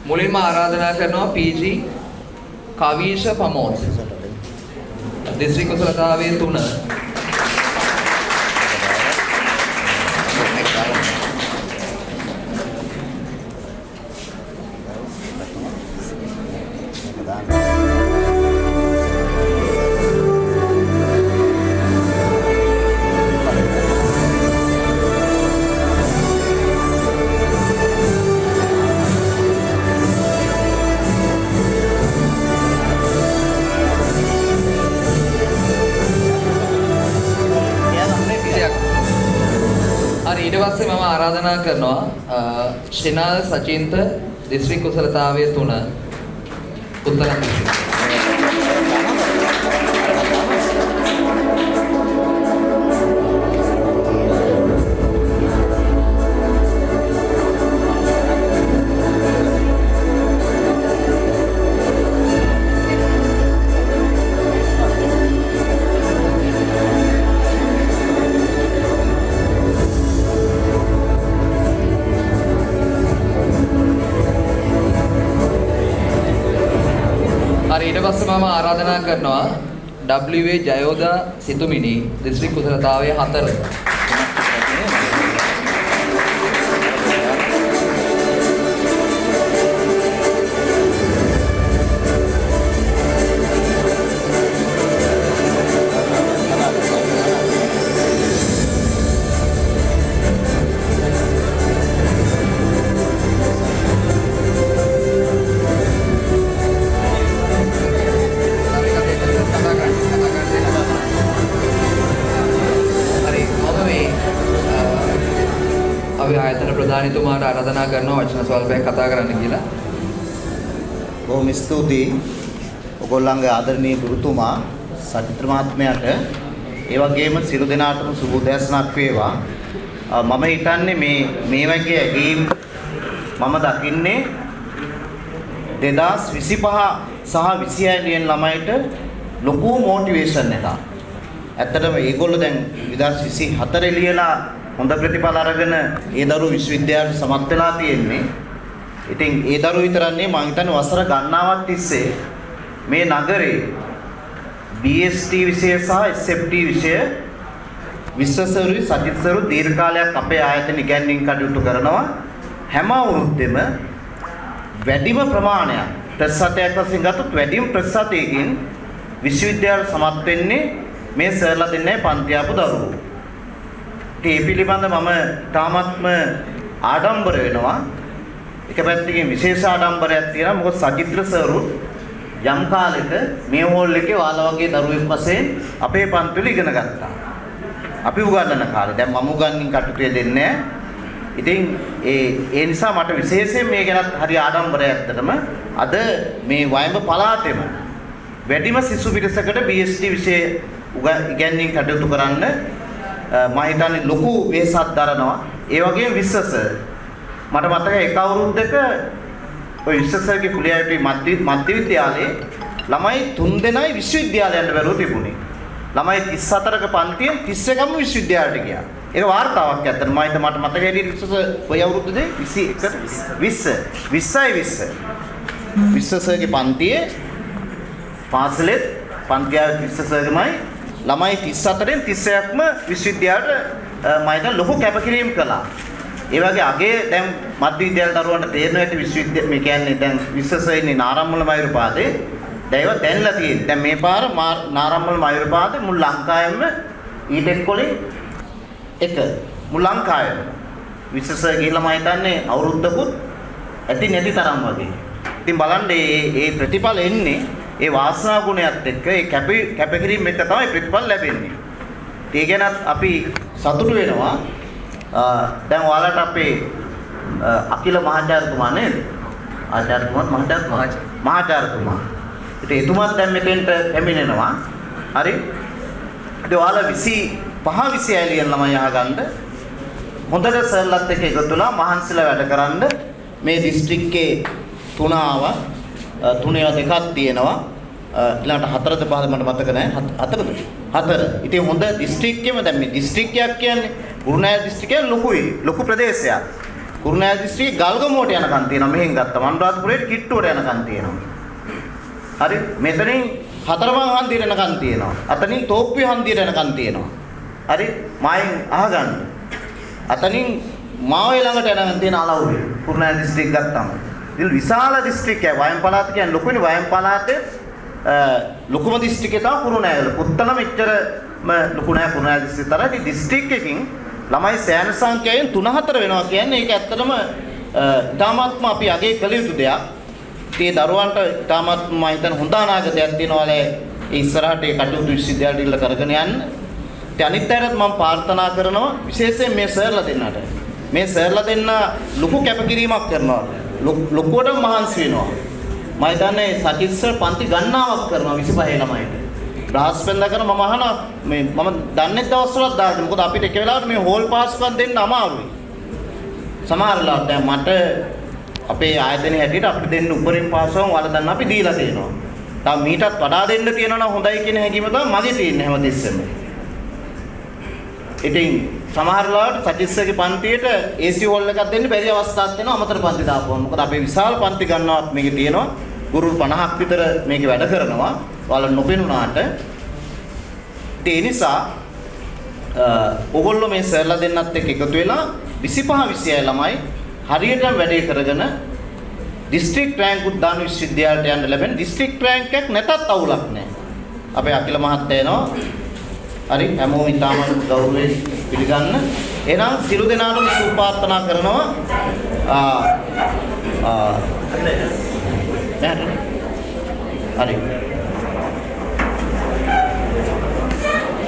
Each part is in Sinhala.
මුලින්ම ආරාධනා කරනවා PG කවීෂ පමෝත්. දිස්ත්‍රික් කුසලතාවයේ 3. ඊට පස්සේ මම ආරාධනා කරනවා ශිනාල් සචින්ත දිස්ත්‍රික් කුසලතාවයේ 3 උත්තර දිස්ත්‍රික්. ඊට පස්සේ මම ආරාධනා කරනවා WA ජයෝදා සිතුමිනි දිස්ත්‍රික් කුසලතාවයේ 4. ආයතන ප්‍රධානීතුමාට ආරාධනා කරනවා වචන ස්වල්පයක් කතා කරන්න කියලා. බොහොම ස්තුතියි ඔයගොල්ලන්ගේ ආදරණීය ගුරුතුමා සචිත්‍ර මහත්මයාට. ඒ වගේම සියලු දෙනාටම සුබ උදෑසනක් වේවා. මම හිතන්නේ මේ වගේ ඇගීම් මම දකින්නේ 2025 සහ 26 වෙනි ළමයිට ලොකු මොටිවේෂන් එකක්. ඇත්තටම මේගොල්ලෝ දැන් 2024 ලියලා හොඳ ප්‍රතිඵල අරගෙන ඒ දරුවෝ විශ්වවිද්‍යාලයට සමත් වෙලා තියෙන්නේ. ඉතින් ඒ දරුවෝ විතරක් නෙවෙයි මම හිතන්නේ වසර ගණනාවක් තිස්සේ මේ නගරේ BST විෂය සහ SFT විෂය විශ්වසරුයි සජිත්සරු දීර්ඝ කාලයක් අපේ ආයතන ඉගැන්වීම් කටයුතු කරනවා. හැම අවුරුද්දෙම වැඩිම ප්‍රමාණයක් ප්‍රතිශතයක් වශයෙන් ගත්තොත් වැඩිම ප්‍රතිශතයකින් විශ්වවිද්‍යාලයට සමත් වෙන්නේ මේ සර්ලා දෙන්නේ පන්ති ආපු දරුවෝ. ඒ පිළිබඳ මම තාමත්ම ආඩම්බර වෙනවා. එක පැත්තකින් විශේෂ ආඩම්බරයක් තියෙනවා. මොකද සජිත්‍ර සර්රු යම් කාලෙක මේ හෝල් එකේ ඔයාලා වගේ දරුවෙක් වශයෙන් අපේ පන්තිවල ඉගෙන ගත්තා. අපි උගන්වන කාලේ දැන් මම උගන්වමින් කටයුතු දෙන්නේ. ඉතින් ඒ නිසා මට විශේෂයෙන් මේ ගැනත් හරි ආඩම්බරයක් ඇත්තටම අද මේ වයඹ පළාතෙම වැඩිම සිසු පිරිසකට BST විෂය ඉගැන්වීම් කටයුතු කරන්න මම හිතන්නේ ලොකු වෙහසක් දරනවා. ඒ වගේම විශ්වස මට මතකයි එක අවුරුද්දක ඔය විශ්වසගේ කුලියාවේ මධ්‍ය විද්‍යාලයේ ළමයි 3 දෙනයි විශ්වවිද්‍යාලයට බැරුව තිබුණේ. ළමයි 34ක පන්තියෙන් 31ම විශ්වවිද්‍යාලයට ගියා. ඒක වාර්තාවක් ඇත්තට මම හිත මට මතක හැටියට විශ්වස ඔය අවුරුද්දේ 20 විශ්වසගේ පන්තියේ පාසලෙත් පන්තියේ විශ්වසගමයි ළමයි 34න් 31ක්ම විශ්වවිද්‍යාලයට මම හිතන ලොකු කැපකිරීම කළා. ඒ වගේ අගේ දැන් මධ්‍ය විද්‍යාල දරුවන්ට තේරෙනවා ඇති විශ්වවිද්‍යාල මේ කියන්නේ දැන් විශ්වසයේ ඉන්නේ නාරම්මල මයුරපාදේ. දැන් ඒවා දැන්ලා තියෙන්නේ. දැන් මේ පාර නාරම්මල මයුරපාදේ මුළු ලංකාවෙම ඊටෙක් කොලේ එක මුළු ලංකාවෙම විශ්වසයේ ගිහිල්ලා මම හිතන්නේ අවුරුද්දකුත් ඇති නැති තරම් වගේ. ඉතින් බලන්න මේ ප්‍රතිඵල එන්නේ ඒ වාසනා ගුණයත් එක්ක ඒ කැපකිරීම එක තමයි ප්‍රතිඵල ලැබෙන්නේ. ඒ ගැනත් අපි සතුටු වෙනවා. දැන් ඔයාලට අපේ අකිල මහාචාර්යතුමා නේද? මහාචාර්යතුමා. ඉතින් එතුමාත් දැන් මෙතෙන්ට පැමිණෙනවා. හරි. ඉතින් ඔයාලා 25 26 ලියන ළමයි අහගන්න හොඳට සර්ලත් එක්ක එකතුලා මහන්සිලා වැඩ කරන්න මේ දිස්ත්‍රික්කේ 3 ආවා. 3 ඒවා දෙකක් තියෙනවා. ඊළඟට 4ද 5ද මට මතක නැහැ. 4ද. ඉතින් හොඳ දිස්ත්‍රික්කෙම දැන් මේ දිස්ත්‍රික්කයක් කියන්නේ ගුරුනායක දිස්ත්‍රික්කය ලොකු ප්‍රදේශයක්. කුරුණෑගල දිස්ත්‍රික්කේ ගල්ගමුවට යනකම් තියෙනවා. මෙහෙන් ගත්තම අනුරාධපුරයේ කිට්ටුවට යනකම් තියෙනවා. හරි මෙතනින් හතරමං හන්දියට යනකම් තියෙනවා. අතනින් තෝප්පිය හන්දියට යනකම් තියෙනවා. හරි මායෙන් අහගන්න. අතනින් මාවේ ළඟට යනකම් තියෙන අලව්වේ කුරුණෑගල දිස්ත්‍රික්ක ගත්තම. ඉතින් විශාල දිස්ත්‍රික්කයක්. වයම් පළාත කියන්නේ ලොකුනේ. වයම් පළාතේ ලොකුම දිස්ත්‍රික්කය තමයි කුරුණෑගල. පුත්තලම එච්චරම ලොකු නෑ කුරුණෑගල දිස්ත්‍රික්කය තරයි. ඉතින් දිස්ත්‍රික්ක එකකින් ළමයි සෑහෙන සංඛ්‍යාවෙන් 3-4 වෙනවා කියන්නේ ඒක ඇත්තටම ඊටාත්ම අපි අගය කළ යුතු දෙයක්. ඒ දරුවන්ට ඊටාත්ම මම හිතන හොඳ අනාගතයක් තියෙනවාලේ ඒ ඉස්සරහට ඒ කටයුතු විශ්වවිද්‍යාලයට ඉල්ල කරගෙන යන්න. ඉතින් අනිත් අයටත් මම ප්‍රාර්ථනා කරනවා විශේෂයෙන් මේ සර්ලා දෙන්නට. මේ සර්ලා දෙන්න ලොකු කැපකිරීමක් කරනවා. ලොකුවට මහන්සි වෙනවා. මම හිතන්නේ සචිත් සර් පන්ති ගණනාවක් කරනවා 25 ළමයිට. බ්‍රහස්පතින්දා කරන මම අහනවා මේ මම දන්නේ දවස්වලත් දාන්න. මොකද අපිට එක වෙලාවට මේ හෝල් පාස්කම් දෙන්න අමාරුයි. සමහර වෙලාවට දැන් මට අපේ ආයතනයේ හැටියට අපිට දෙන්න උපරිම පාසුවම වලදන්න අපි දීලා තියෙනවා. තව මීටත් වඩා දෙන්න තියෙනවා නම් හොඳයි කියන හැඟීම තමයි මගේ තියෙන්නේ හැමතිස්සෙම. ඉතින් සමහර වෙලාවට සචිත්සගේ පන්තියට AC හෝල් එකක් දෙන්න බැරි අවස්ථාවක් තියෙනවා අමතර පන්ති දාපුවම. මොකද අපේ විශාල පන්ති ගන්නවත් මේකේ තියෙනවා. ගුරු 50ක් විතර මේකේ වැඩ කරනවා. ඔයාලා නොපෙනුනාට ඒ නිසා ඔයගොල්ලෝ මේ සර්ලා දෙන්නත් එක්ක එකතු වෙලා 25 26 ළමයි හරියටම වැඩේ කරගෙන දිස්ත්‍රික් රෑන්ක් උත් දාන විශ්වවිද්‍යාලයට යන්න ලැබෙන දිස්ත්‍රික් රෑන්ක් එකක් නැතත් අවුලක් නැහැ. අපේ අකිල මහත්තයා එනවා. හරි හැමෝම ඉතාම ගෞරවයෙන් පිළිගන්න. එහෙනම් සියලු දෙනාටම සුබ ප්‍රාර්ථනා කරනවා. හරි.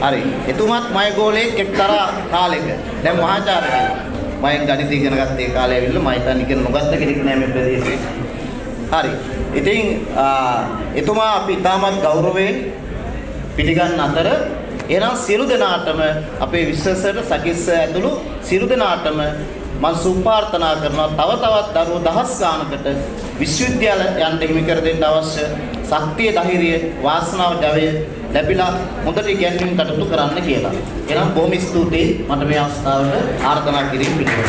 හරි. එතුමත් මගේ ගෝලයේ එක්තරා කාලෙක දැන් මහාචාර්ය කෙනෙක්. මම ගණිත ඉගෙන ගත්ත ඒ කාලේ ඇවිල්ලා මම හිතන්නේ ඉගෙන නොගත්ත කෙනෙක් නෑ මේ ප්‍රදේශේ. හරි. ඉතින් එතුමා අපි ඉතාමත් ගෞරවයෙන් පිළිගන්න අතර එහෙනම් සියලු දෙනාටම අපේ විශ්වසයට සකිස්ස ඇතුළු සියලු දෙනාටම මම සුප්‍රාර්ථනා කරනවා තව තවත් දරුවෝ දහස් ගානකට විශ්වවිද්‍යාලයන්ට හිමි කර දෙන්න අවශ්‍ය ශක්තිය ධෛර්යය වාසනාව ජවය ලැබිලා හොඳට ඉගෙනීම් කටයුතු කරන්න කියලා. එහෙනම් බොහොම ස්තුතියි මට මේ අවස්ථාවට ආරාධනා කිරීම පිළිබඳව.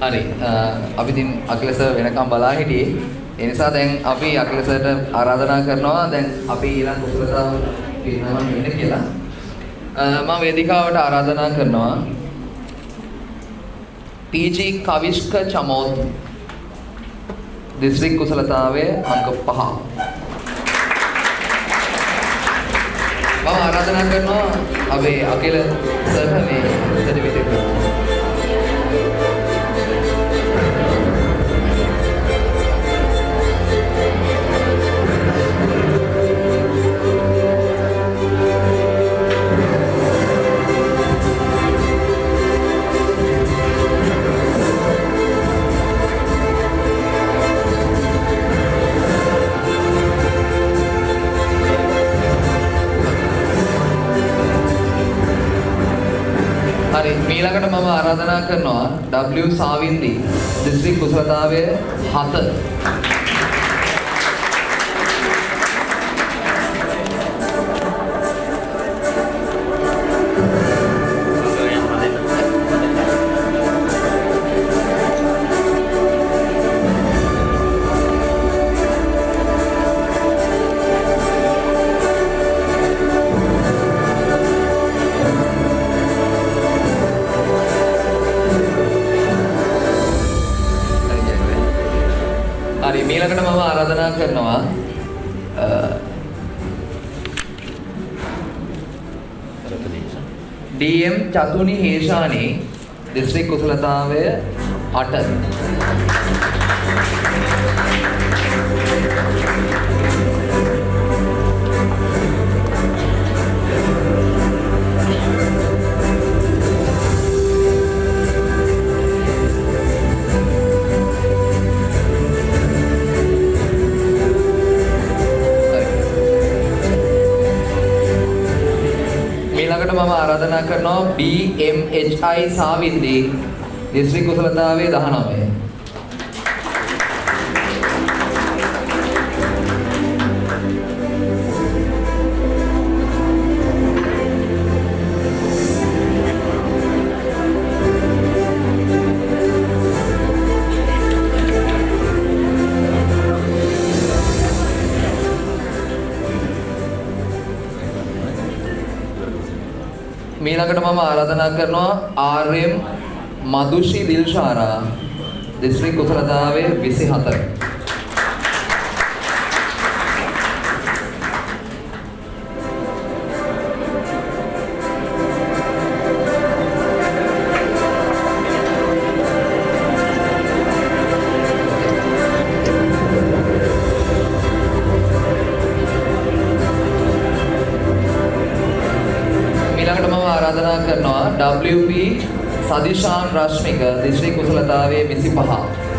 හරි අපි ඉතින් අකිල සර් වෙනකම් බලා හිටියේ. ඒ නිසා දැන් අපි අකිල සර්ට ආරාධනා කරනවා දැන් අපි ඊළඟ කුසලතාව පිරිනමන වෙන්න කියලා. මම වේදිකාවට ආරාධනා කරනවා TG කවිෂ්ක චමෝත් දිස්ත්‍රික් කුසලතාවයේ අංක 5. මම ආරාධනා කරනවා අපේ අකිල සර් මේ සර්ටිෆිකේට් එක. ඊළඟට මම ආරාධනා කරනවා W සාවින්දි දිස්ත්‍රික් කුසලතාවයේ 7. ඊළඟට මම ආරාධනා කරනවා DM චතුනි හේෂානි දිස්ත්‍රික් කුසලතාවය 8. මම ආරාධනා කරනවා BMHI සාවින්දි දිස්ත්‍රික් කුසලතාවයේ 19. මීළඟට මම ආරාධනා කරනවා RM මදුෂි දිල්ෂාරා දිස්ත්‍රික් කුසලතාවය 24. ආරාධනා කරනවා WP සදිශාන් රශ්මික දිස්ත්‍රික් කුසලතාවයේ 25.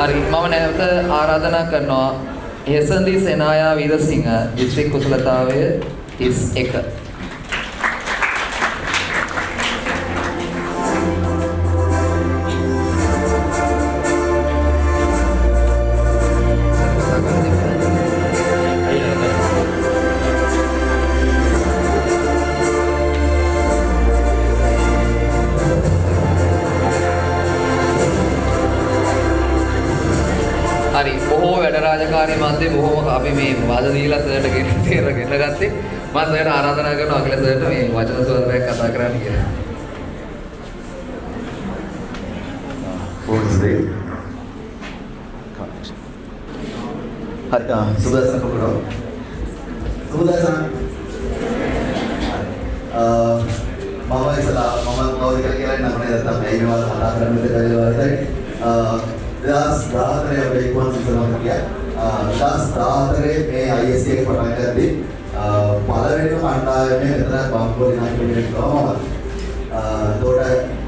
හරි මම නැවත ආරාධනා කරනවා හෙසන්දි සෙනායා වීරසිංහ දිස්ත්‍රික් කුසලතාවය 31. හරි බොහෝ වැඩ රාජකාරී මැද්දේ බොහෝම අපි මේ වාද දීලා සර්ට ගෙන්න ගත්තේ මම සර්ට ආරාධනා කරනවා අගල සර්ට මේ වචන ස්වරයක් කතා කරන්න කියලා. හරි සුදර්ශන කපුරෝ සුදර්ශන මම ඉස්සලා මම කවුද කියලා නම් නැත්නම් මේ වල කතා කරන්න දෙයක් Das Datre අපේ ඉක්මන් සිසනවා කියා. Das Datre මේ ISC එක පටන් ගද්දී පළවෙනිම කණ්ඩායමේ විතරක් බම්බෝලි නම් කියනවා. ඒතකොට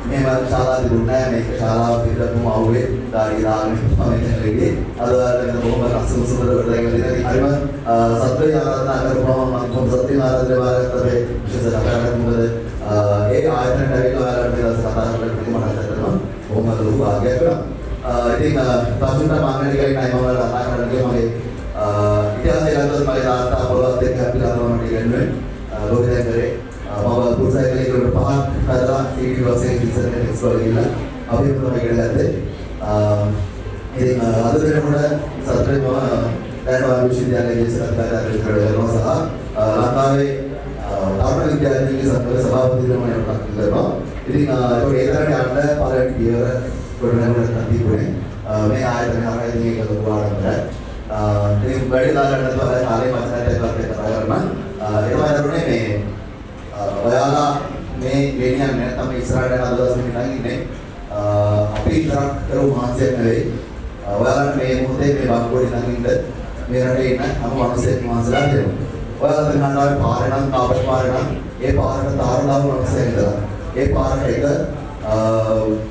මේ ශාලාවේ දුන්නා මේක ශාලාව පිටකම ආවේ ඩාඩි දාගෙන තමයි ඉන්නේ. අද වල බොහොම ලස්සන සුන්දර වැඩ කරලා හරිම සත්‍ය ආරාධනා කරපුවාම මම කොහොමද සත්‍ය ආරාධනා වාරයක් තමයි විශේෂ කරන්නේ මොකද ඒ ආයතනයට ඇවිල්ලා ආරාධනා කරලා සාකච්ඡා කරලා මම හිතනවා බොහොම ලොකු භාගයක් වෙනවා. ඉතින් තවසුන්ට මානසික ගණනයි මම කතා කරන්නේ මගේ ඉතිහාසය ගත්තොත් මගේ තාත්තා පොළොවත් එක්ක අපි ගන්නවා මට ඉගෙනුවේ ලෝකයෙන් කරේ මම පුරුසයිකලේ කරලා පහක් කරලා ඊට පස්සේ ඉස්සරහට එක්ස්ප්ලෝර් කරලා අපි මොනවද කියලා ගත්තේ ඉතින් අද වෙනකොට සත්‍යෙම දැනුම විශ්වවිද්‍යාලයේ සත්කාරය කරනවා සහ ලංකාවේ තරුණ විද්‍යාර්ථීන්ගේ සත්කාර සභාපතිතුමා වෙනවා කරනවා ඉතින් ඒ තරමේ අන්න පළවෙනි පියවර කොරනකට තිබුණේ මේ ආයතන හරහා මේක ලොකු ආරම්භයක්. ඉතින් වැඩි දායකයන්ට තමයි කාලේ මතකයක් කතා කරන්න. ඒ වගේම මේ ඔයාලා මේ ගෙනියන්නේ නැත්නම් ඉස්සරහට යන දවස් මෙතන ඉන්නේ. අපි ඉතරක් කරු මාසයක් නෙවෙයි. ඔයාලට මේ මොහොතේ මේ බංගෝඩි ළඟින්ද මේ රටේ ඉන්න අප මිනිස්සෙක් මාසලා දෙනවා. ඔයාලා තනහාවේ පාරේ නම් තාපස් පාරේ නම් ඒ පාරට තාරලාව මිනිස්සෙක් ඉඳලා. ඒ පාරට එක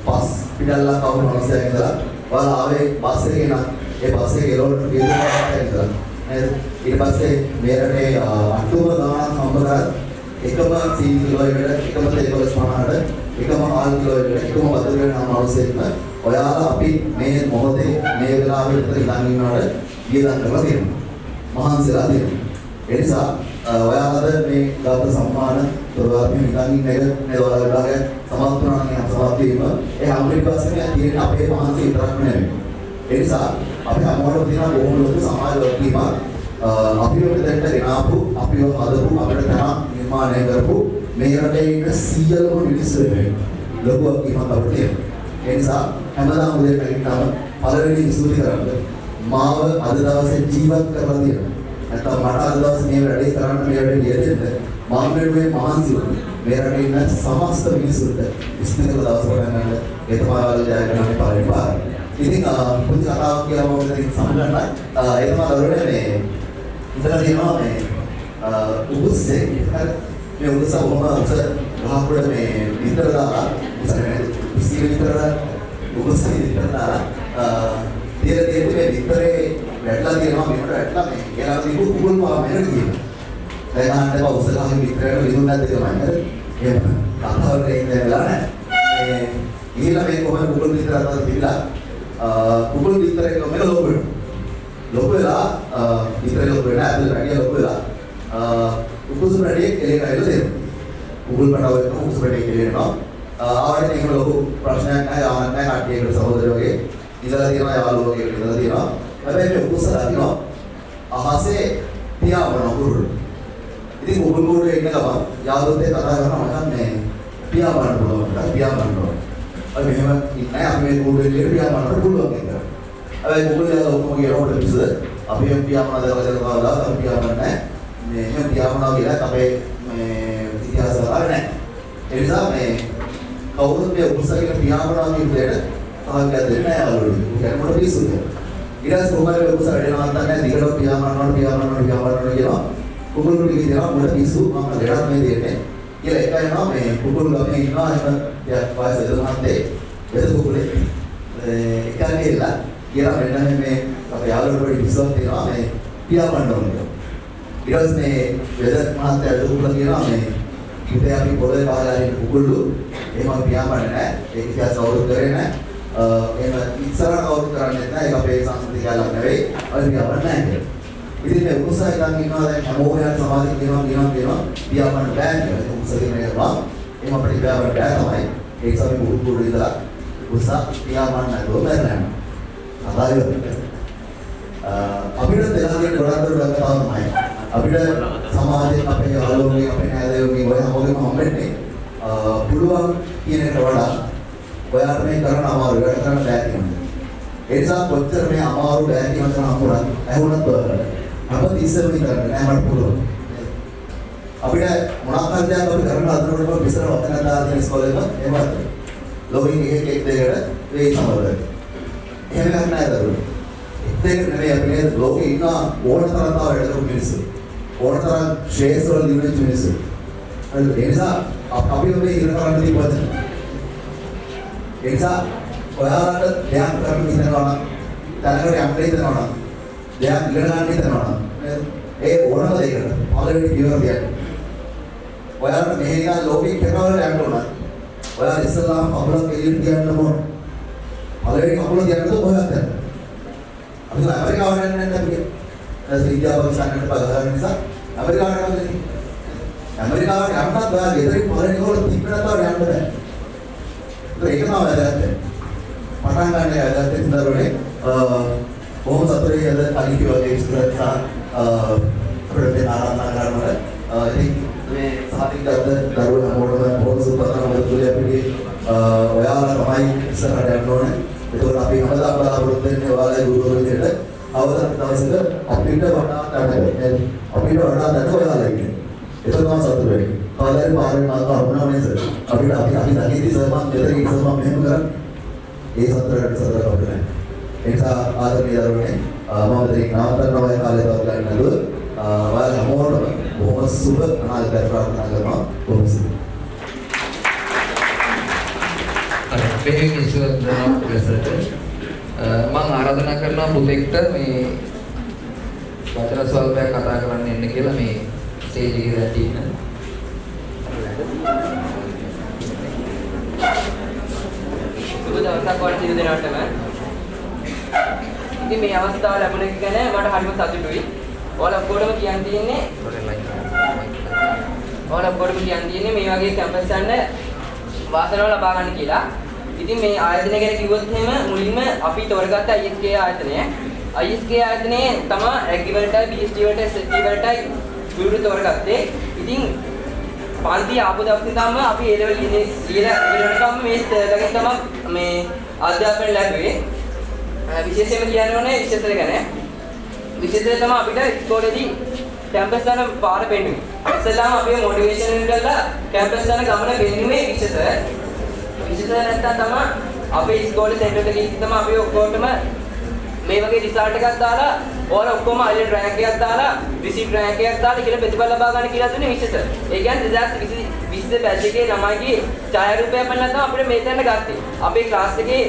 පස් පිටල්ලා කවුරු මිනිස්සෙක් ඉඳලා ඔයාලා ආවේ බස් එකේ නම් ඒ බස් එකේ එළවලු ගිහින් ඉඳලා නේද ඊට පස්සේ මේ රටේ අටුව ගානක් හම්බ කරලා එකම සීනි කිලෝමීටර එකම තේකොලස් මහානට එකම ආල් කිලෝමීටර එකම වතුර වෙන මිනිස්සෙක්ම ඔයාලා අපි මේ මොහොතේ මේ වෙලාවේ විතර ඉඳන් ඉන්නවට ගියදන් කරලා තියෙනවා මහන්සිලා තියෙනවා ඒ නිසා ඔයාලද මේ ගාත සම්මාන තොරවපි නිකන් ඉන්න එක නේද ඔයාලගේ සමත් වුණා නම් සමත් වීම ඒ හැමෝටම පස්සේ තියෙන අපේ මහන්සිය විතරක් නෙවෙයි ඒ නිසා අපි හැමෝටම තියෙන බොහොම ලොකු සමාජ වගකීමක් අපිව දෙන්න ගෙනාපු අපිව හදපු අපිට තන නිර්මාණය කරපු මේ රටේ ඉන්න සියලුම මිනිස්සු වෙනුවෙන් ලොකු වගකීමක් අපිට තියෙනවා ඒ නිසා හැමදාම උදේ නැගිට්ටාම පළවෙනි ස්තුති කරන්නේ මාව අද දවසේ ජීවත් කරලා තියෙනවා නැත්නම් මට අද දවසේ මේ වැඩේ කරන්න මේ වැඩේ ලියදෙන්න මම මේ මහන්සි වුණේ මේ රටේ ඉන්න සමස්ත මිනිසුන්ට ඉස්තිකල දවස් වලට ඒ තමයි වල ජයග්‍රහණය පළවෙනි පාර. ඉතින් පුංචි කතාවක් කියලා මම ඉතින් සම්බන්ධයි. ඒ තමයි දරුවනේ මේ ඉතල තියෙනවා මේ උගුස්සේ මේ උගුස්ස වුණා ගහකට මේ විතර දාලා ඉස්සරහ විතර උගුස්සේ විතර දාලා තියෙන මේ විතරේ වැටලා තියෙනවා මේකට වැටලා මේ කියලා තිබු කුකුල් පාව මෙහෙට කියනවා. දැන් අහන්න බා උසලාගේ විතරේ විදුන් නැද්ද කියලා නේද? එහෙම කතාවකට ඉන්න වෙලා නැහැ. මේ ගිහිල්ලා මේ කොහොමද කුකුල් විතර අතට දීලා කුකුල් විතර එක මෙල ලොකු වෙනවා. ලොකු වෙලා විතර ලොකු වෙලා ඇතුළේ පැටිය ලොකු වෙලා උකුසු පැටිය කෙලේකට ඇවිල්ලා දෙනවා. කුකුල් පැටව එක උකුසු පැටිය කෙලේනවා. ආයෙත් ඒකම ලොකු ප්‍රශ්නයක් නැහැ ආවන්න නැහැ කට්ටියකට සහෝදරයෝ වගේ ඉඳලා තියෙනවා යාළුවෝ වගේ ඉඳලා තියෙනවා. හැබැයි මේ උකුසු දකිනවා අහසේ පියාඹන කුරුල්ල. ඉතින් කුකුල් කුරුල්ලේ ඉන්න ගමන් යාළුවෝත් එක්ක කතා කරනවා මම මේ පියාඹන්න පුළුවන් කියලා පියාඹන්න ඕන. අපි මෙහෙම ඉන්නේ අපි මේ කුරුල්ලේ පියාඹන්න පුළුවන් කියලා. හැබැයි කුකුල්ලා ඔක්කොම කියනකොට පිස්සුද අපි මේ පියාඹන දවල්වල අපි පියාඹන්නේ නැහැ. මේ එහෙම පියාඹනවා කියලා අපේ මේ ඉතිහාසය වල නැහැ. ඒ නිසා මේ කවුරුත් මේ උත්සාහයකට පියාඹනවා කියන දෙයට තාක් දෙන්නේ නැහැ යාළුවෝ. ඒක මොකද පිස්සුද? ඊට පස්සේ කොහොමද උත්සාහ වෙනවා නැහැ දිගට පියාඹනවා කියනවා. කුකුල් ටික දෙනවා මොකද පිස්සු මම ලෙඩක් මේ දෙන්නේ. කියලා එක යනවා මේ කුකුල් ගමේ ඉන්නවා එහෙම වාස එදමන්තේ වෙද කුකුලේ එකල් ගිහලා කියලා මෙන්න මේ අපේ යාළුවෝ වල විශ්වාස දෙනවා මේ පියාඹන්න ඕනේ. ඊට පස්සේ වෙද මහත්තයා කුකුල් කියනවා මේ ඉතින් අපි පොළේ පහලා ඉන්න කුකුල්ලු එහෙම පියාඹන්නේ නැහැ. ඒක ඉතිහාස අවුරුදු කරේ නැහැ. එහෙම ඉස්සරහ අවුරුදු කරන්නේ නැහැ. ඒක අපේ සංස්කෘතික කලාවක් නෙවෙයි. අපි පියාඹන්නේ නැහැ. ඉතින් මේ උත්සාහය ගන්න ඉන්නවා දැන් හැමෝම යන සමාජෙ කියනවා පියාඹන්න බෑ කියලා. ඒක උත්සාහය කරනවා. එහෙම අපිට පියාඹන්න බෑ තමයි. ඒක සමේ කුකුල්ලු ඉඳලා උත්සාහ පියාඹන්න ඕනේ. අපිට දෙලාගෙන ගොඩක් දුරට කතාව තමයි. අපිට සමාජයේ අපේ යාළුවෝගේ අපේ නෑදෑයෝගේ ඔය හැමෝගෙම හම්බෙන්නේ පුළුවන් කියන එකට වඩා ඔයාලට මේ කරන අමාරු වැඩ කරන්න බෑ කියන්නේ. ඒ නිසා කොච්චර මේ අමාරු බෑ කියන තරම් අමුණක් ඇහුණත් ඔයාලට. අපිට ඉස්සෙල්ලා කරන්න නෑ මට පුළුවන්. අපිට මොනක් හරි දෙයක් අපි කරන්න හදනකොට විතර වතන දාලා ඉස්කෝලේ එහෙමත් ලෝකින් එකෙක් දෙකට වෙයි සමවල. එහෙම ගන්න නෑ දරුවෝ. ඒක නෙමෙයි අපි නේද ලෝකේ ඉන්න ඕන තරම් තව වැඩ කරපු මිනිස්සු. ඕන තරම් ශ්‍රේෂ්ඨ වල දිනුන මිනිස්සු. හරිද? ඒ නිසා අපි මේ ඉගෙන ගන්න තිබ්බද? ඒ නිසා ඔයාලට දෙයක් කරන්න හිතනවා නම් දැනකට යන්න හිතනවා නම් දෙයක් ඉගෙන ගන්න හිතනවා නම් ඒ ඕනම දෙයකට පළවෙනි පියවර දෙයක්. ඔයාලට මෙහෙ නිකන් ලෝකෙ කෙනාවල යන්න ඕන. ඔයාලා ඉස්සල්ලාම කකුලක් එළියට තියන්න ඕන. පළවෙනි කකුල තියන්නද කොහෙවත් යන්න. අපි ඇමරිකාවට යන්නේ නැත්නම් අපි ඉන්දියාව පාකිස්තානයට බලන නිසා ඇමරිකාවට යන්නේ. ඇමරිකාවට යන්නත් බෑ ගෙදරින් පළවෙනි කකුල තිබ්බ නැත්නම් යන්න බෑ. ඒක තමයි වැදගත්. පටන් ගන්න වැදගත් ඉඳලානේ කොහොම සතුරේ යද කලින් වගේ ඉස්සරහට අපිට ආරම්භ කරනවා. ඉතින් මේ සාහිත්‍යද දරුවෝ හැමෝටම බොහොම සුපතන වලදී අපිට ඔයාලා තමයි ඉස්සරහට යන්න ඕනේ. ඒකෝර අපි හැමදාම බලාපොරොත්තු වෙන්නේ ඔයාලගේ ගුරුවරු විදිහට අවසන් දවසක අපිට වඩා ඔයාලා ඉන්නේ. ඒක තමයි සතුට වෙන්නේ. කවදාද පාරේ මාත් අරුණා නේද? අපිට අපි දකිද්දි සර්මන් දෙතරේ ඉස්සම මෙහෙම කරන්නේ. ඒ සතරට අපිට. ඒක ආදරණීය දරුවනේ මම දෙයක් නවත්තන්න ඔය කාලේ තව ගන්න නළුව ඔයාලා හැමෝටම බොහොම සුබ අනාගතයක් ප්‍රාර්ථනා කරනවා. බොහොම සුබ. අපේ ඉස්සරහට මම ආරාධනා කරනවා පුතෙක්ට මේ වචන ස්වල්පයක් කතා කරන්න එන්න කියලා මේ ස්ටේජ් එකේ දැන් ඉන්න. සුබ දවසක් වඩ සිදු දෙනාටම. ඉතින් මේ අවස්ථාව ලැබුණ එක ගැන මට හරිම සතුටුයි. ඔයාලා ඔක්කොටම කියන්න තියෙන්නේ මේ වගේ කැම්පස් යන්න වාසනාව ලබා ගන්න කියලා. ඉතින් මේ ආයතනය ගැන කිව්වොත් එහෙම මුලින්ම අපි තෝරගත්ත ISK ආයතනය. ISK ආයතනයේ තමයි රැගි වලටයි BST වලට SST වලටයි ගුරු තෝරගත්තේ. ඉතින් පන්ති ආපු දවසේ තමයි අපි A level ලියලා ඉවරනකම් මේ ස්ථලයෙන් තමයි මේ අධ්‍යාපනය ලැබුවේ. විශේෂයෙන්ම කියන්න ඕනේ විශේෂය ගැන. විශේෂය තමයි අපිට ඉස්කෝලේදී කැම්පස් යන පාර පෙන්වන්නේ. ඉස්සෙල්ලාම අපේ මොටිවේෂන් එකලා කැම්පස් යන ගමන පෙන්වන්නේ විශේෂය. විශේෂය නැත්තම් තමයි අපේ ඉස්කෝලේ සෙන්ටර් එකේ ගිහින් තමයි අපි ඔක්කොටම මේ වගේ රිසල්ට් එකක් දාලා ඕල ඔක්කොම අයිලන්ඩ් රෑන්ක් එකක් දාලා රිසීට් රෑන්ක් එකක් දාලා කියලා ප්‍රතිඵල ලබා ගන්න කියලා දුන්නේ විශේෂය. ඒ කියන්නේ 2020 බැච් එකේ ළමයිගේ ඡායාරූපය පෙන්නලා තමයි අපිට මේ තැනට ගත්තේ. අපේ ක්ලාස් එකේ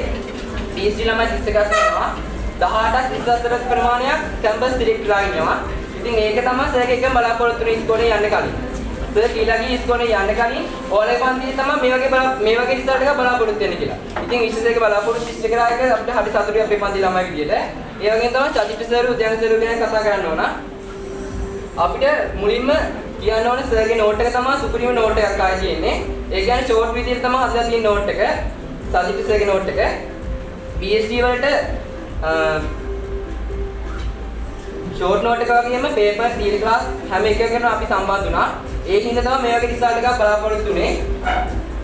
PhD ළමයි 31ක් ඉන්නවා. 18ක් 24ක් ප්‍රමාණයක් කැම්පස් ඩිරෙක්ටර්ලා ඉන්නවා. ඉතින් ඒක තමයි සර්ගේ එකම බලාපොරොත්තු වෙන ඉස්කෝලේ යන්න කලින්. සර් කියලා ගිහින් ඉස්කෝලේ යන්න කලින් ඕලේ පන්තියේ තමයි මේ වගේ රිසල්ට් එකක් බලාපොරොත්තු වෙන්නේ කියලා. ඉතින් විශේෂයෙන්ම බලාපොරොත්තු ඉෂ්ට කරා එක අපිට හරි සතුටුයි අපේ පන්ති ළමයි විදියට. ඒ වගේම තමයි චදිත් සර් උද්‍යාන සර් ගැන කතා කරන්න ඕන. අපිට මුලින්ම කියන්න ඕනේ සර්ගේ නෝට් එක තමයි සුපිරිම නෝට් එකක් ආයේ තියෙන්නේ. ඒ කියන්නේ ෂෝට් විදියට තමයි හදලා තියෙන නෝට් එක. චදිත් සර්ගේ නෝට් එක. PhD වලට ෂෝට් නෝට් එක වගේම පේපර් තියරි ක්ලාස් හැම එකකටම අපි සම්බන්ධ වුණා. ඒ හින්දා තමයි මේ වගේ රිසල්ට් එකක් බලාපොරොත්තු වෙන්නේ.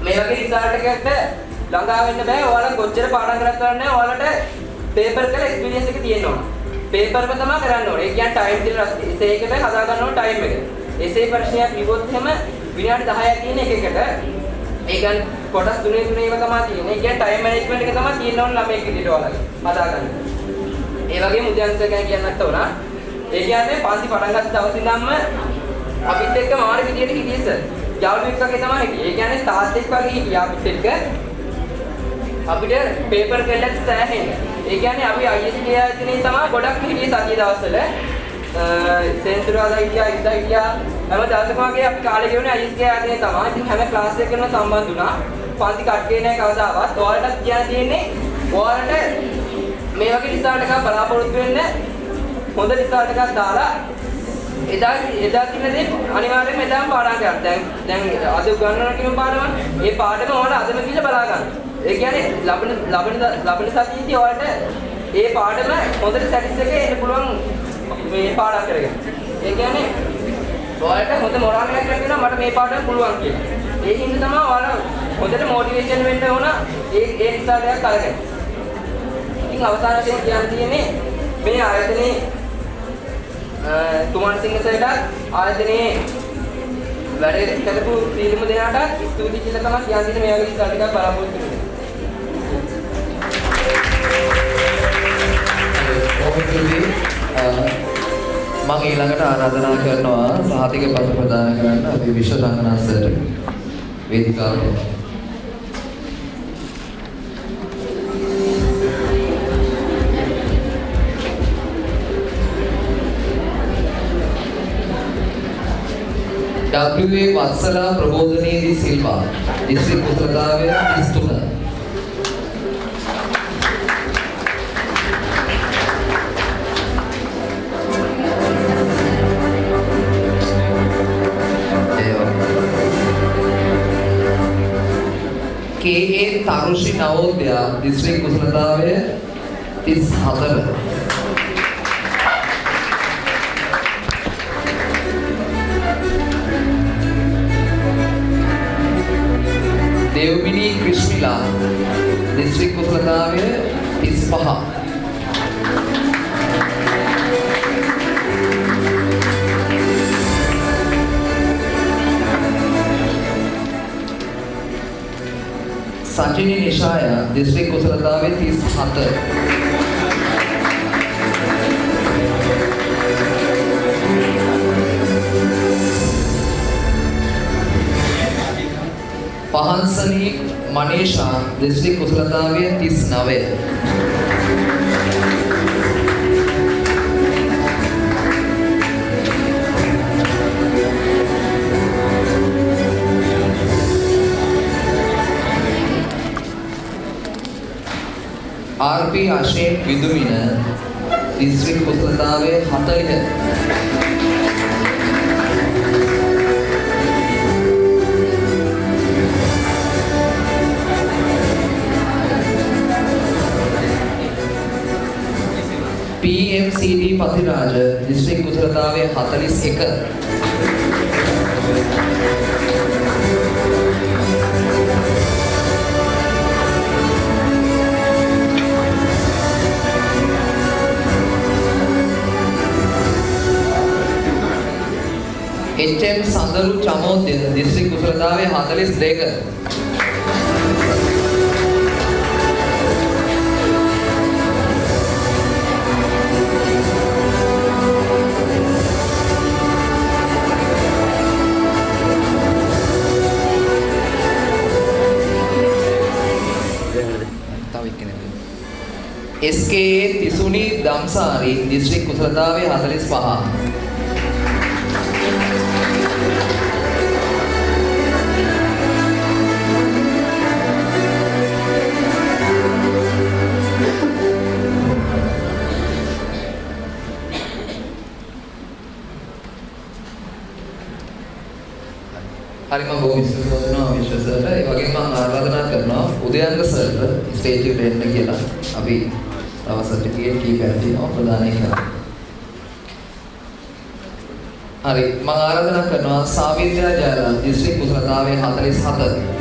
මේ වගේ රිසල්ට් එකකට ළඟා වෙන්න බෑ. ඔයාලා කොච්චර පාඩම් කරත් කරන්නේ ඔයාලට පේපර් කරලා එක්ස්පීරියන්ස් එක තියෙන්න ඕන. පේපර් එක තමයි කරන්න ඕනේ. ඒ කියන්නේ ටයිම් තියලා එසේ එකට හදා ගන්න ඕන ටයිම් එක. එසේ ප්‍රශ්නයක් ලියුවොත් එහෙම විනාඩි 10ක් තියෙන එකකට ඒ කියන්නේ කොටස් තුනේ තුනේ ඒවා තමයි තියෙන්නේ. ඒ කියන්නේ ටයිම් මැනේජ්මන්ට් එක තමයි තියෙන්න ඕන ළමයෙක් විදිහට ඔයාලගේ හදා ගන්න. ඒ වගේම උද්‍යානසර් ගැන කියන්නත් ඕන. ඒ කියන්නේ පන්ති පටන් ගත්ත දවස් ඉඳන්ම අපිත් එක්ක මාර විදියට හිටියේ සර්. යාළුවෙක් වගේ තමයි හිටියේ. ඒ කියන්නේ තාත්තෙක් වගේ හිටියා අපිත් එක්ක. අපිට පේපර් කෙල්ලක් සෑහෙන්නේ. ඒ කියන්නේ අපි ISK ආයතනයේ තමයි ගොඩක් හිටියේ සතිය දවස්වල. සෙන්සුරාදා හිටියා, ඉඳලා හිටියා. හැම දවසකම වගේ අපි කාලේ ගෙවුනේ ISK ආයතනයේ තමයි. ඉතින් හැම ක්ලාස් එකකම සම්බන්ධ වුණා. පන්ති කට්ටිය නැහැ කවදාවත්. ඔයාලට කියන්න තියෙන්නේ ඔයාලට මේ වගේ රිසල්ට් එකක් බලාපොරොත්තු වෙන්න හොඳ රිසල්ට් එකක් දාලා එදා කියන දේ අනිවාර්යයෙන්ම එදාම පාඩම් කරන්න. දැන් අද උගන්වන කියන පාඩම මේ පාඩම ඔයාලා අදම කියලා බලා ගන්න. ඒ කියන්නේ ලබන සතියේදී ඔයාලට මේ පාඩම හොඳට සැටිස් එකේ එන්න පුළුවන් මේ පාඩම් කරගෙන. ඒ කියන්නේ ඔයාලට හොඳ මොරාල් එකක් ලැබෙනවා මට මේ පාඩම පුළුවන් කියලා. ඒ හින්දා තමයි ඔයාලා හොඳට මොටිවේෂන් වෙන්න ඕන ඒ රිසල්ට් එකක් අරගෙන. ඉතින් අවසාන වශයෙන් කියන්න තියෙන්නේ මේ ආයතනයේ තුමන් සිංහ සර්ට ආයතනයේ වැඩ කරපු සීලම දෙනාට ස්තුති කියලා තමයි කියන්න තියෙන්නේ මේ වගේ රිසල්ට් එකක් බලාපොරොත්තු වෙන්නේ. මම ඊළඟට ආරාධනා කරනවා සහතික පත්‍ර ප්‍රදාන කරන්න අපේ විශ්ව රංගනා සර් වේදිකාවට. WA වත්සලා ප්‍රබෝධනීය සිල්වා දිස්ත්‍රික් කුසලතාවය 33 KA තරුෂි නවෝදය දිස්ත්‍රික් කුසලතාවය 34 देवमिनी कृष्णिला डिस्ट्रिक्ट कुशलतावय 35 सचिनी निशाया डिस्ट्रिक्ट कुशलतावय 37 पहंसनी मनीषा डिस्ट्रिक्ट कुशलतावय 39 RP अशेक विदुमिन डिस्ट्रिक्ट कुशलतावय 40 PMCD पतिराज डिस्ट्रिक्ट कुशलतावय 41 HM संदरू चमोद डिस्ट्रिक्ट कुशलतावय 42 SKA तिसुनी दमसारी डिस्ट्रिक्ट कुशलतावय 45 හරි මම බොහොම ස්තුතිවන්ත වෙනවා විශ්ව සර්ට. ඒ වගේම මම ආරාධනා කරනවා උදයන්ග සර්ට ස්ටේජ් එකට එන්න කියලා. අපි තව සර්ටිෆිකේට් කීපයක් තියෙනවා ප්‍රදානය කරන්න. හරි මම ආරාධනා කරනවා සාවිද්‍යා ජයරාජ් දිස්ත්‍රික් කුසලතාවයේ 47.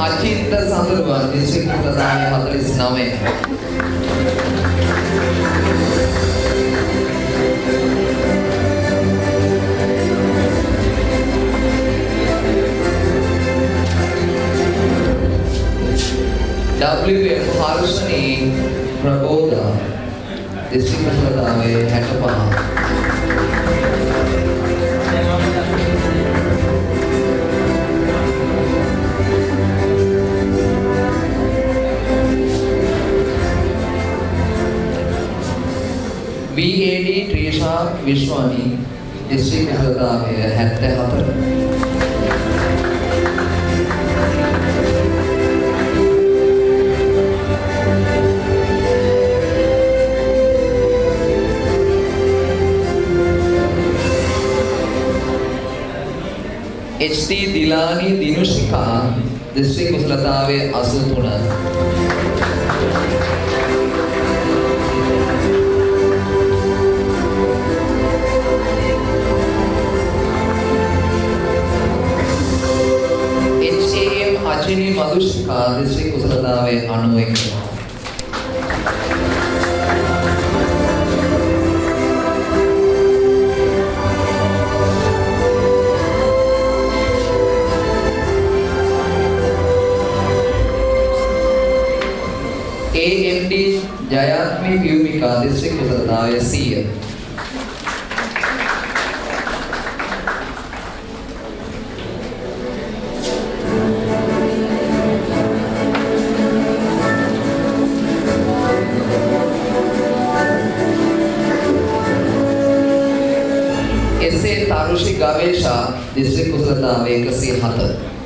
අචින්ත සඳරුවන් දිස්ත්‍රික් කුසලතාවයේ 49. WM Harshani Praboda District Kusalathaawe 65 VAD Trisha Vishwani District Kusalathaawe 74 HD Dilani Dinushika District Kusalathaawe 83 HAM Ajini Madhushika District Kusalathaawe 91 AMD Jayatmi Vyumika District Kusalathaawe 100 SA Tarushi Gavesha District Kusalathaawe 107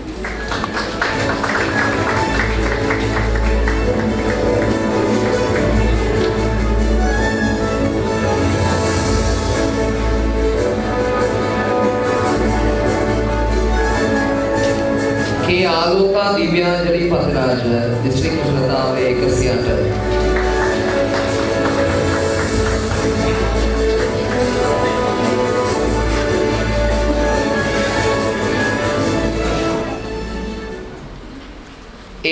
Aloka Divyanjali Pathiraj district කුසලතාවයේ 108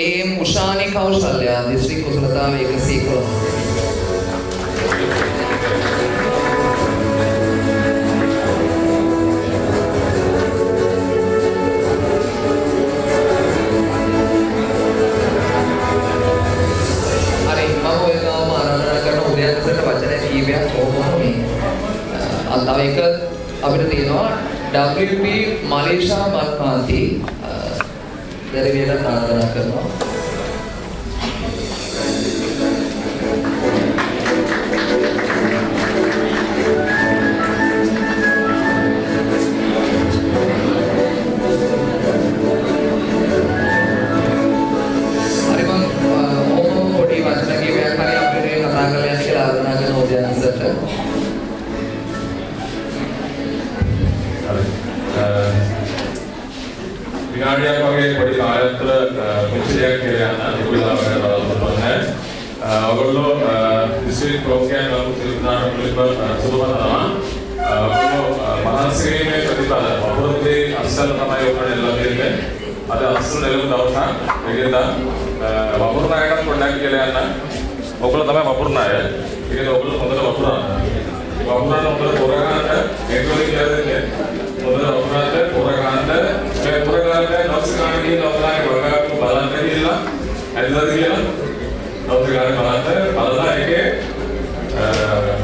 AM උෂානි කෞශල්‍ය දිස්ත්‍රික් කුසලතාවයේ 111 තව එක අපිට තියෙනවා WP මලේෂා මල්කාන්ති දැරිවියට ආරාධනා කරනවා හරි මම පොඩි වචන කීපයක් හරි අපිට කතා කරලා යන්න කියලා ආරාධනා කරනවා උදයන්සට විනාඩියක් වගේ පොඩි කාලයක් තුළ පුංචි දෙයක් කියලා යන ඒගොල්ලෝ බලන්න. ඔයගොල්ලෝ දිස්ත්‍රික් ප්‍රෝග්‍රෑම් වල සිල්නාර වලින් සුබපතනවා. ඔයගොල්ලෝ මනස්කීමේ ප්‍රතිඵල වපුරුද්දේ අස්සල තමයි ඔයගොල්ලෝ ලැබෙන්නේ. අද අස්සල ලැබුණ දවසක් ඒකෙන්ද වපුරුනායකට පොඩ්ඩක් කියලා යන්න. ඔයගොල්ලෝ තමයි වපුරුනාය. ඒකෙන්ද ඔයගොල්ලෝ හොඳට වපුරන්න. වපුරන්න හොඳට තෝරගන්න ඒගොල්ලෝ කියලා දෙන්නේ. හොඳට වපුරන්න තෝරගන්න මේ තෝරගන්න නවසකාරී කියන ඔයාලගේ වගාවක් බලන්න කියලා ඇදලා කියලා නවසකාරී බලලා ඒකේ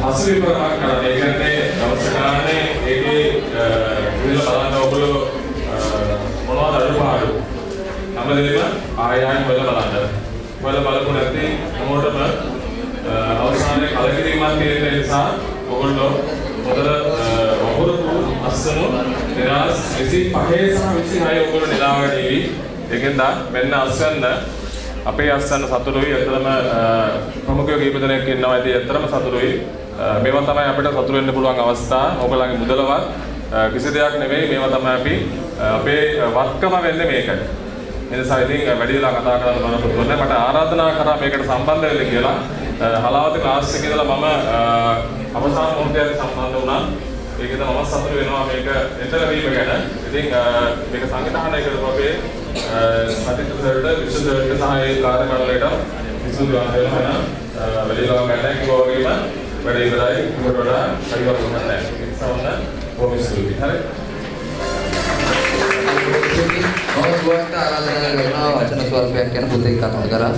හසුවිපරක් කරන ඒ කියන්නේ නවසකාරී ඒකේ විදිහට බලන්න ඔයගොල්ලෝ මොනවද අඩුපාඩු හැමදේම ආයෙත් බලන්න බලපු නැත්නම් මොකටම අවසානයේ කලකිරීමක් තියෙන නිසා ඔයගොල්ලෝ හොඳට වපුරපු අස්සල අස්සනු 2025 සහ 26 ඔයගොල්ලෝ නිදාගනීවි. ඒකෙන්ද මෙන්න අස්සන්න අපේ අස්සන්න සතුටුයි. ඇත්තටම ප්‍රමුඛයෝ කීප දෙනෙක් ඉන්නවා. ඉතින් ඇත්තටම සතුටුයි. මේවා තමයි අපිට සතුටු වෙන්න පුළුවන් අවස්ථා. ඔයගොල්ලන්ගේ මුදලවත් කිසි දෙයක් නෙවෙයි. මේවා තමයි අපි අපේ වත්කම වෙන්නේ මේකට. එනිසා ඉතින් වැඩි වෙලා කතා කරන්න බලාපොරොත්තු වෙන්නේ. මට ආරාධනා කරා මේකට සම්බන්ධ වෙන්න කියලා. හලාවත ක්ලාස් එකේ ඉඳලා මම අවසාන මොහොතේ සම්බන්ධ වුණා. ඒකද මම සතුටු වෙනවා මේක එතන වීම ගැන. ඉතින් මේක සංවිධානය කරපු අපේ සතිත් සර්ට විශ්ව සර්ට සහ ඒ කාර්ය මණ්ඩලයට විසඳුම් දෙන්න වැඩි වෙලා ගන්න කිව්වා වගේම වැඩ ඉවරයි. උඹට වඩා පරිවර්තන කරන්න නැහැ. ඒ නිසා ඔන්න බොහොම ස්තුතියි. හරි. මම සුවන්ත ආරාධනා කරනවා වචන ස්වල්පයක් ගැන පුතේ කතා කරා.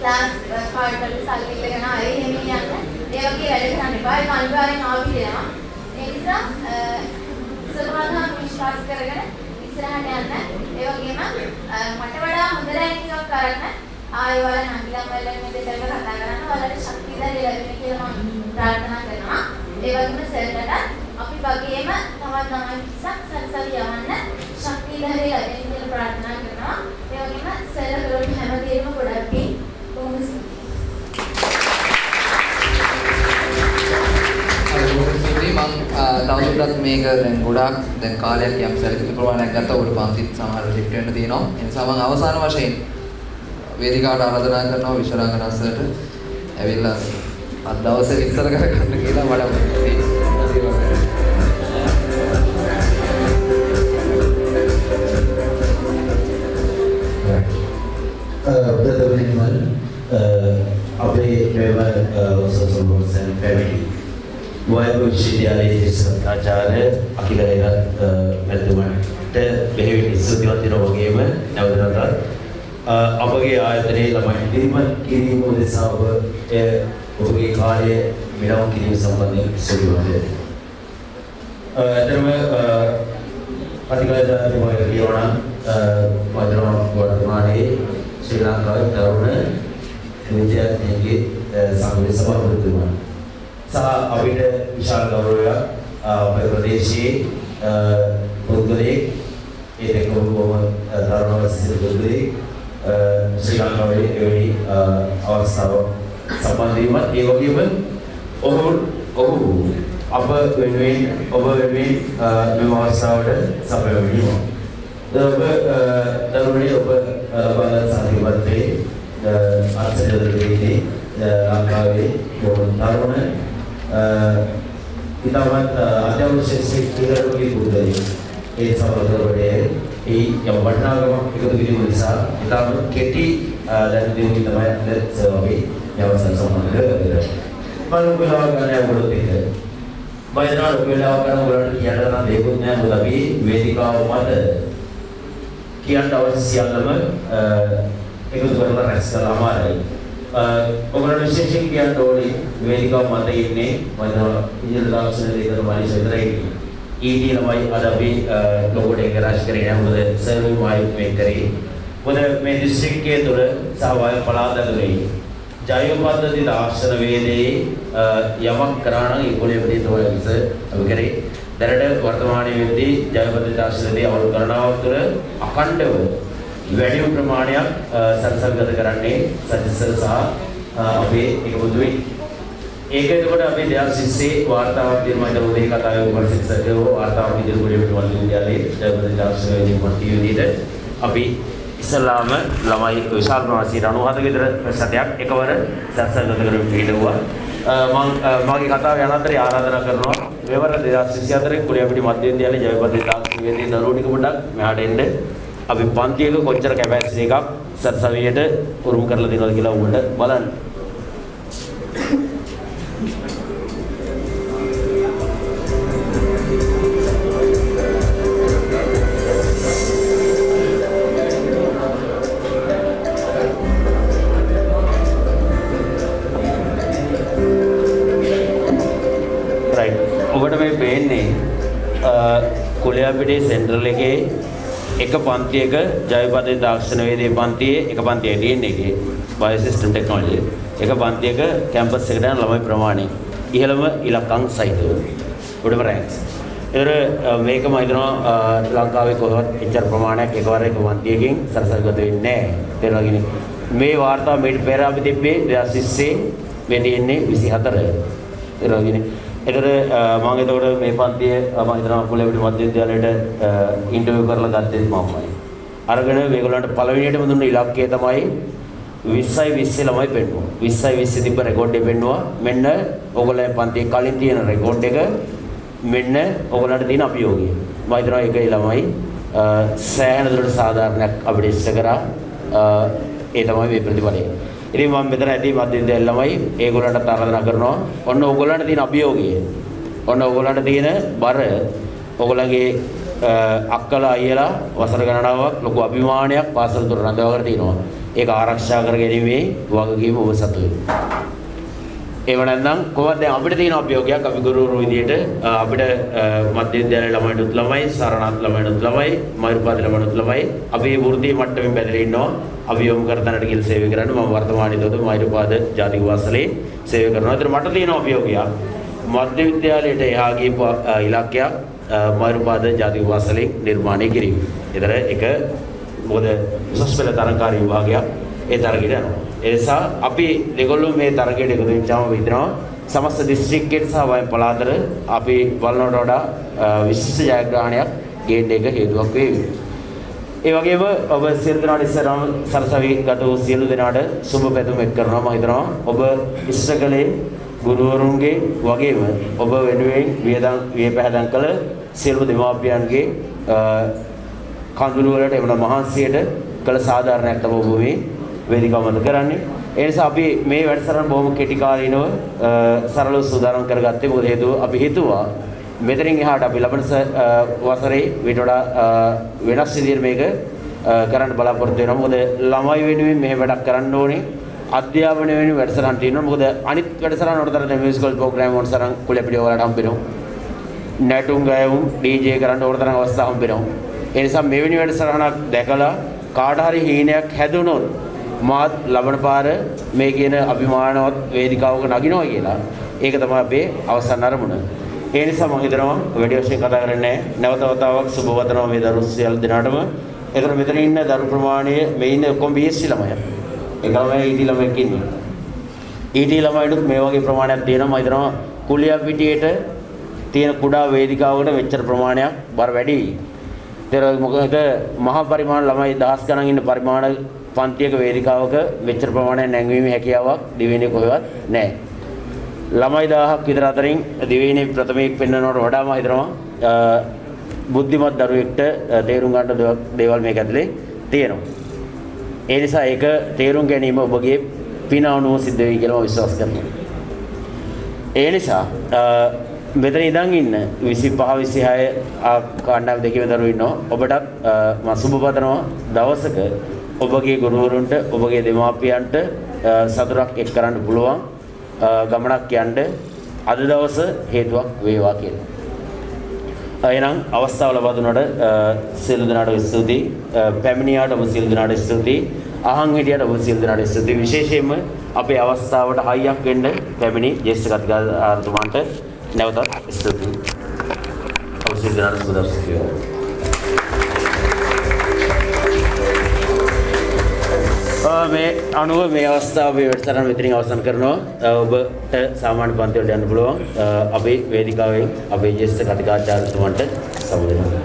class කාඩ් වලට සල්ලි ඉල්ලගෙන ආයේ එහෙම යන්න. ඒ වගේ වැඩ කරන්න එපා. ඒක අනිවාර්යෙන් ආවි දෙනවා. ඒ නිසා සලමාන විශ්වාස කරගෙන ඉස්සරහට යන්න. ඒ වගේම මට වඩා හොඳ රැංකින් එකක් කරන්න. ආයෙ වල නංගිලා වල මේ දෙකම කතා කරන්න. වලට ශක්තිය ලැබෙන්න කියලා මම ප්‍රාර්ථනා කරනවා. ඒ වගේම සර්ටට අපි වගේම තවත් ළමයි පිටසක් සරසවි යවන්න ශක්තිය ලැබෙන්න කියලා ප්‍රාර්ථනා කරනවා. ඒ වගේම සර් වලට හැමදේම ගොඩක් පිං කොහොමද මම තවදුරටත් මේක දැන් ගොඩාක් දැන් කාලයක් යම් සැලකිලි ප්‍රමාණයක් ගත්තා උඩ පන්තිත් සමහර ලිෆ්ට් වෙන්න තියෙනවා. ඒ නිසා මම අවසාන වශයෙන් වේදිකාවට ආරාධනා කරනවා විශ්වරංගන අස්සට ඇවිල්ලා අද දවසේ විස්තර කරගන්න කියලා මට අපේ මෙම සෝසල් පැමිණි වයඹ විශ්වවිද්‍යාලයේ සත්‍යාචාර්ය අකිල රේරත් මැතිතුමන්ට බෙහෙවින් ස්තුතිවන්ත වෙනවා වගේම නැවතත් අපගේ ආයතනයේ ළමයි ඉදිරිපත් කිරීම උදෙසා ඔබගේ කාර්යය මිලව කිරීම සම්බන්ධයෙන් ස්තුතිවන්ත වෙනවා. ඇත්තටම අධිකාරිතුමාට කියනවා නම් වර්තමානයේ ශ්‍රී ලංකාවේ තරුණ විද්‍යාර්ථීන්ගේ සංගමයේ සභාපතිතුමා සහ අපිට විශාල ගෞරවයක් අපේ ප්‍රදේශයේ පුද්ගලයෙක් ඒ දෙකම බොහොම තරුණ වයසේ පුද්ගලයෙක් ශ්‍රී ලංකාවේ එවැනි අවස්ථාව සම්බන්ධයෙන්ම ඒ වගේම ඔහු අප වෙනුවෙන් ඔබ වෙනුවෙන් මෙම අවස්ථාවට සපයන වීම. ඔබ දරුවනේ ඔබ ලබන සාධිපත්‍රයේ අත්දැකීමේ ලංකාවේ බොහෝ තරුණ ඉතාමත් අත්‍යවශ්‍ය ශික්ෂණයේ පුද්ගලයෙක් ඒ සමගරවලේ ඒ යම් වටිනාකමක් එකතු කිරීම නිසා ඉතාම කෙටි දැනුම් දීමකින් තමයි අද සේවාවේ අවසන් සම්මානය ලැබෙන්නේ. මම ඔබලා ගන්න අවුරුදු දෙක බයිනාර ඔබලා ගන්න වලට කියන්න නම් දෙකුත් නෑ මොකද අපි වේදිකාව මත කියන්න අවශ්‍ය සියල්ලම එකතු කරලා රැස් කළා අමාරුයි. ඔබලා විශේෂයෙන් කියන්න ඕනේ වේදිකාව මත ඉන්නේ මම ඉහළ දාර්ශනික දෙකම මානසික විතරයි. ඊටි ළමයි අද අපි ලොකෝට එක රාශි කරගෙන මොකද සර්වර් වයිප් මේක කරේ. මොකද මේ දිස්ත්‍රික්කයේ තුර සහ වයෝ පළාත ඇතුලේ ජෛව පද්ධති තාක්ෂණ වේදයේ යමක් කරා නම් ඒගොල්ලෝ වෙදී තමයි අපි කරේ. දැනට වර්තමානයේ වෙද්දී ජෛව පද්ධති තාක්ෂණයේ අවුල් කරනාවක් තුර අඛණ්ඩව වැඩි ප්‍රමාණයක් සංසර්ගත කරන්නේ සජිසර් සහ අපේ එකමුතුයි. ඒක එතකොට අපි 2020 වාර්තාවක් දිනමයි දවසේ කතාවේ උපරිශික්ෂකව වාර්තාවක් ඉදිරියට කොට විද්‍යාලයේ ජෛව පද්ධති තාක්ෂණයේ මන්ත්‍රී විදිහට අපි ඉස්ලාම ළමයි විශාල ප්‍රමාණයට 97 විතර ප්‍රතිශතයක් එකවර සංසර්ගත කරමින් පිළිගුවා. මගේ කතාව යන අතරේ ආරාධනා කරනවා මෙවර 2024 කුලියපිටි මධ්‍ය විද්‍යාලයේ ජෛව පද්ධති තාක්ෂණයේදී දරුවෝ ටික පොඩ්ඩක් මෙහාට එන්න. අපි පන්තියක කොච්චර කැපැසිටි එකක් සත්සවියට උරුම කරලා දෙනවද කියලා උඹට බලන්න. ඔබට මේ පේන්නේ කුලියපිටි සෙන්ටරල් එකේ එක පන්තියක ජෛව පද්ධති තාක්ෂණ වේදයේ පන්තියේ එක පන්තියේ තියෙන එකේ බයෝ සිස්ටම් ටෙක්නොලොජි එක පන්තියක කැම්පස් එකට යන ළමයි ප්‍රමාණය ඉහළම ඉලක්කම් සහිතව උඩම රැන්ක්ස්. ඒතර මේක මම හිතනවා ලංකාවේ කොහොමද එච්චර ප්‍රමාණයක් එකවර එක පන්තියකින් සරසවිගත වෙන්නේ නැහැ. තේරුණාගෙන මේ වාර්තාව මේට පෙර අපි තිබ්බේ 2020 වෙන්නේ 24. තේරුණාගෙන ඒතර මම එතකොට මේ පන්තියේ මම හිතනවා කුලියපිටි මධ්‍ය විද්‍යාලයට ඉන්ටර්විව් කරලා ගත්තේ මමයි. අරගෙන මේගොල්ලන්ට පළවෙනියටම දුන්න ඉලක්කය තමයි 20යි 20 ළමයි පෙන්නුවා. 20යි 20 තිබ්බ රෙකෝඩ් එක පෙන්නුවා. මෙන්න ඕගොල්ලන්ගේ පන්තියේ කලින් තියෙන රෙකෝඩ් එක මෙන්න ඕගොල්ලන්ට තියෙන අභියෝගය. මම හිතනවා ඒක ළමයි සෑහෙන දුරට සාධාරණයක් අපිට ඉෂ්ට කරා. ඒ තමයි මේ ප්‍රතිඵලය. ඉතින් මම මෙතන ඇති මධ්‍ය විද්‍යාල ළමයි ඒගොල්ලන්ට ආරාධනා කරනවා ඔන්න ඕගොල්ලන්ට තියෙන අභියෝගය ඔන්න ඕගොල්ලන්ට තියෙන බර ඕගොල්ලන්ගේ අක්කලා අයියලා වසර ගණනාවක් ලොකු අභිමානයක් පාසල තුර රඳවාගෙන තිනවා. ඒක ආරක්ෂා කර ගැනීමේ වගකීම ඔබ සතු වෙනවා. ඒව නැත්නම් කොහොමද දැන් අපිට තියෙන අභියෝගයක් අපි ගුරුවරු විදියට අපිට මධ්‍ය විද්‍යාලයේ ළමයිනුත් ළමයි සරණත් ළමයිනුත් ළමයි මයුරපාද ළමයිනුත් ළමයි අපි වෘත්තීය මට්ටමින් බැඳලා ඉන්නවා. අපි යොමු කර තැනට ගිහින් සේවය කරන්න මම වර්තමානයේදී මයුරපාද ජාතික වාසලේ සේවය කරනවා. ඒතර මට තියෙන අභියෝගයක් මධ්‍ය විද්‍යාලයට එහා ගියපු ඉලක්කයක් මයුරපාද ජාතික වාසලේ නිර්මාණය කිරීම. ඒතර එක මොකද උසස් පෙළ තරඟකාරී විභාගයක් ඒ තරගයට යනවා. ඒ නිසා අපි දෙගොල්ලෝ මේ තරගයට එකතු වෙච්චාම හිතනවා සමස්ත දිස්ත්‍රික්කයට සහ වයම් පළාතට අපි බලනවට වඩා විශිෂ්ට ජයග්‍රහණයක් ගේන්න එක හේතුවක් වේවි. ඒ වගේම ඔබ සියලු දෙනාට ඉස්සරහම සරසවි ගත වූ සියලු දෙනාට සුබ පැතුම් එක් කරනවා. මම හිතනවා ඔබ ඉස්සකලේ ගුරුවරුන්ගේ වගේම ඔබ වෙනුවෙන් වියපැහැදම් කළ සියලු දෙමාපියන්ගේ කඳුළු වලට එවන මහන්සියට කළ සාධාරණයක් තමයි ඔබ මේ වේදිකාව මත කරන්නේ. ඒ නිසා අපි මේ වැඩසටහන බොහොම කෙටි කාලීනව සරලව සූදානම් කරගත්තේ. මොකද හේතුව අපි හිතුවා මෙතනින් එහාට අපි ලබන වසරේ ඊට වඩා වෙනස් විදිහට මේක කරන්න බලාපොරොත්තු වෙනවා. මොකද ළමයි වෙනුවෙන් මෙහෙම වැඩක් කරන්න ඕනේ. අධ්‍යාපන වෙනුවෙන් වැඩසටහන් තියෙනවා. මොකද අනිත් වැඩසටහන් වලට දැන් මියුසිකල් ප්‍රෝග්‍රෑම් වලට තරම් කුලපිටිය වලට හම්බෙනවා. නැටුම් ගායුම් DJ කරන්න ඕන තරම් අවස්ථා හම්බෙනවා. ඒ නිසා මෙවැනි වැඩසටහනක් දැකලා කාට හරි හීනයක් හැදුනොත් මාත් ලබන පාර මේ කියන අභිමානවත් වේදිකාවක නගිනවා කියලා. ඒක තමයි අපේ අවසන් අරමුණ. ඒ නිසා මම හිතනවා වැඩි වශයෙන් කතා කරන්නේ නැවත වතාවක් සුබ වතනවා මේ දරු සියලු දෙනාටම. ඒතර මෙතන ඉන්න දරු ප්‍රමාණය මේ ඉන්න ඔක්කොම BSc ළමයි. ඒක ළමයි ET ළමයෙක් ඉන්නේ. ET ළමයිනුත් මේ වගේ ප්‍රමාණයක් තියෙනවා. මම හිතනවා කුලියපිටියට තියෙන කුඩා වේදිකාවකට මෙච්චර ප්‍රමාණයක් බර වැඩි. ඒතර මොකද මහා පරිමාණ ළමයි දහස් ගණන් ඉන්න පරිමාණ පන්තියක වේදිකාවක මෙච්චර ප්‍රමාණයක් නැංවීමේ හැකියාවක් දිවෙන්නේ කොහෙවත් නැහැ. ළමයි 1000ක් විතර අතරින් දිවෙන්නේ ප්‍රථමයෙන් පෙන්වනවට වඩා මම හිතනවා බුද්ධිමත් දරුවෙක්ට තේරුම් ගන්න දේවල් මේක ඇතුලේ තියෙනවා. ඒ නිසා ඒක තේරුම් ගැනීම ඔබගේ පින අනුව සිද්ධ වෙයි කියලා මම විශ්වාස කරනවා. ඒ නිසා මෙතන ඉඳන් ඉන්න 25 26 කාණ්ඩම් දෙකේ දරුවෝ ඉන්නවා. ඔබටත් මම සුබ පතනවා දවසක ඔබගේ ගුරුවරුන්ට ඔබගේ දෙමාපියන්ට සතුටක් එක් කරන්න පුළුවන් ගමනක් යන්න අද දවස හේතුවක් වේවා කියලා. එහෙනම් අවස්ථාව ලබා දුන්නට සියලු දෙනාට ස්තුතියි. පැමිණියාට ඔබ සියලු දෙනාට ස්තුතියි. අහන් හිටියට ඔබ සියලු දෙනාට ස්තුතියි. විශේෂයෙන්ම අපේ අවස්ථාවට හයියක් වෙන්න පැමිණි ජ්‍යෙෂ්ඨ කතිකාචාර්යතුමාන්ට නැවතත් ස්තුතියි. ඔබ සියලු දෙනාට සුබ දවසක් වේවා. මේ අනුව මේ අවස්ථාව මේ වැඩසටහන මෙතනින් අවසන් කරනවා. ඔබට සාමාන්‍ය පන්ති වලට යන්න පුළුවන්. අපේ වේදිකාවෙන් අපේ ජ්‍යෙෂ්ඨ කතිකාචාර්යතුමන්ට සමුදෙනවා.